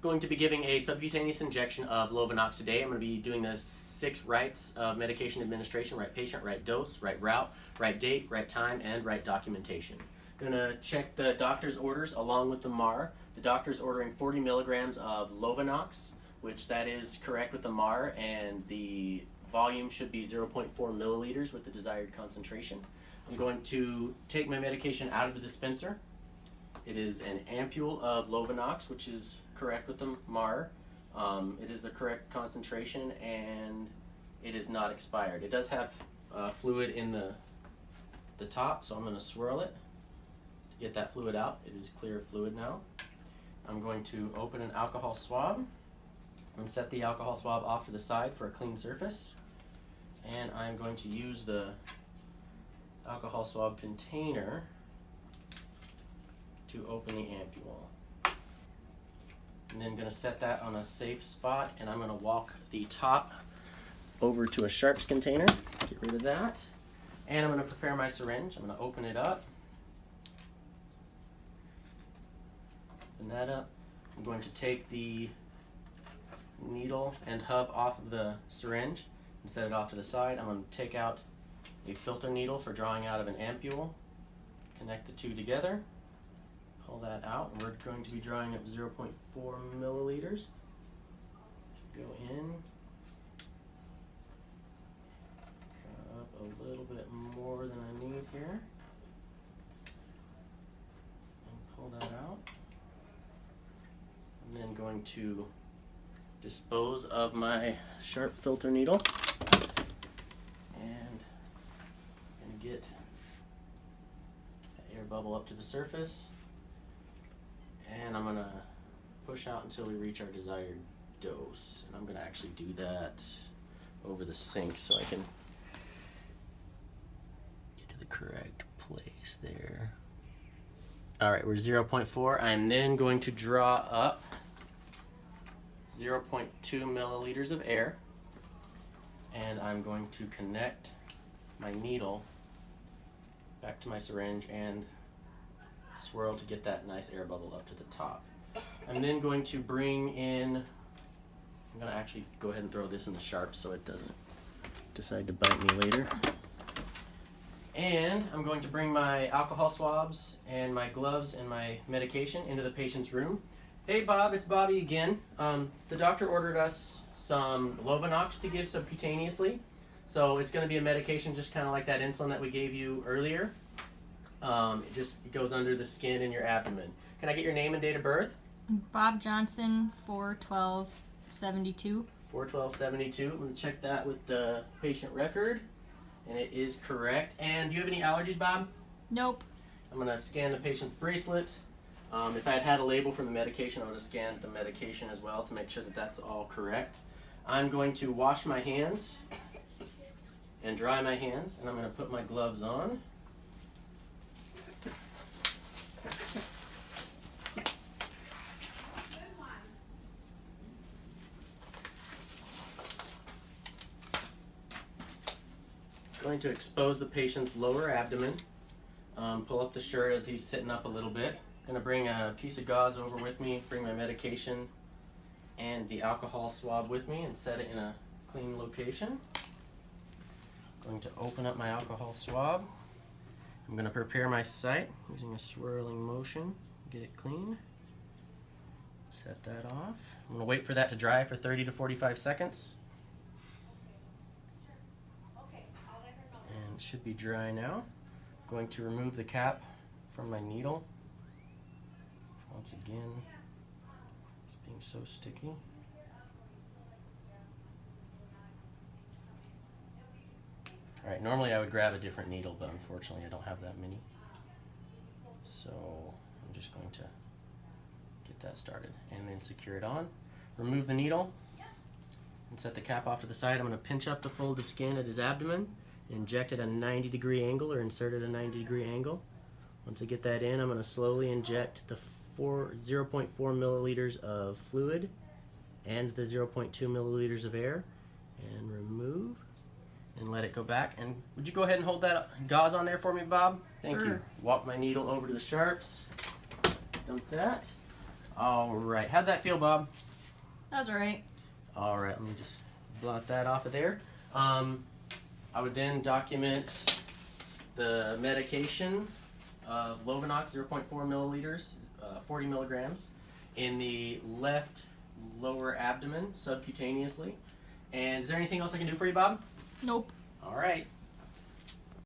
going to be giving a subcutaneous injection of Lovenox today. I'm going to be doing the 6 rights of medication administration: right patient, right dose, right route, right date, right time, and right documentation. Going to check the doctor's orders along with the MAR. The doctor's ordering 40 milligrams of Lovenox, which that is correct with the MAR, and the volume should be 0.4 milliliters with the desired concentration. I'm going to take my medication out of the dispenser. It is an ampule of Lovenox, which is correct with the MAR. It is the correct concentration, and it is not expired. It does have fluid in the top, so I'm going to swirl it to get that fluid out. It is clear fluid now. I'm going to open an alcohol swab and set the alcohol swab off to the side for a clean surface. And I'm going to use the alcohol swab container to open the ampule. And then I'm going to set that on a safe spot, and I'm going to walk the top over to a sharps container, get rid of that, and I'm going to prepare my syringe. I'm going to open it up, open that up. I'm going to take the needle and hub off of the syringe and set it off to the side. I'm going to take out a filter needle for drawing out of an ampule, connect the two together, pull that out, and we're going to be drawing up 0.4 milliliters. Go in, draw up a little bit more than I need here, and pull that out. I'm then going to dispose of my sharp filter needle and get that air bubble up to the surface, and I'm going to push out until we reach our desired dose. And I'm going to actually do that over the sink so I can get to the correct place there. Alright, we're 0.4. I'm then going to draw up 0.2 milliliters of air, and I'm going to connect my needle back to my syringe and swirl to get that nice air bubble up to the top. I'm then going to bring in, I'm going to actually go ahead and throw this in the sharp so it doesn't decide to bite me later. And I'm going to bring my alcohol swabs and my gloves and my medication into the patient's room. Hey Bob, it's Bobby again. The doctor ordered us some Lovenox to give subcutaneously. So it's going to be a medication just kind of like that insulin that we gave you earlier. It goes under the skin in your abdomen. Can I get your name and date of birth? Bob Johnson, 4/12/72. 4/12/72. I'm going to check that with the patient record, and it is correct. And do you have any allergies, Bob? Nope. I'm going to scan the patient's bracelet. If I had had a label from the medication, I would have scanned the medication as well to make sure that that's all correct. I'm going to wash my hands and dry my hands, and I'm going to put my gloves on. Going to expose the patient's lower abdomen. Pull up the shirt as he's sitting up a little bit. Going to bring a piece of gauze over with me, bring my medication and the alcohol swab with me, and set it in a clean location. Going to open up my alcohol swab. I'm going to prepare my site using a swirling motion. Get it clean. Set that off. I'm going to wait for that to dry for 30 to 45 seconds. And it should be dry now. Going to remove the cap from my needle. Once again, it's being so sticky. Alright, normally I would grab a different needle, but unfortunately I don't have that many. So I'm just going to get that started and then secure it on. Remove the needle and set the cap off to the side. I'm going to pinch up the fold of skin at his abdomen, inject at a 90-degree angle, or insert at a 90-degree angle. Once I get that in, I'm going to slowly inject the 0.4 milliliters of fluid and the 0.2 milliliters of air, and remove and let it go back. And would you go ahead and hold that gauze on there for me, Bob? Thank you. Walk my needle over to the sharps. Dump that. All right. How'd that feel, Bob? That was alright. All right. Let me just blot that off of there. I would then document the medication of Lovenox, 0.4 milliliters, 40 milligrams, in the left lower abdomen, subcutaneously. And is there anything else I can do for you, Bob? Nope. All right.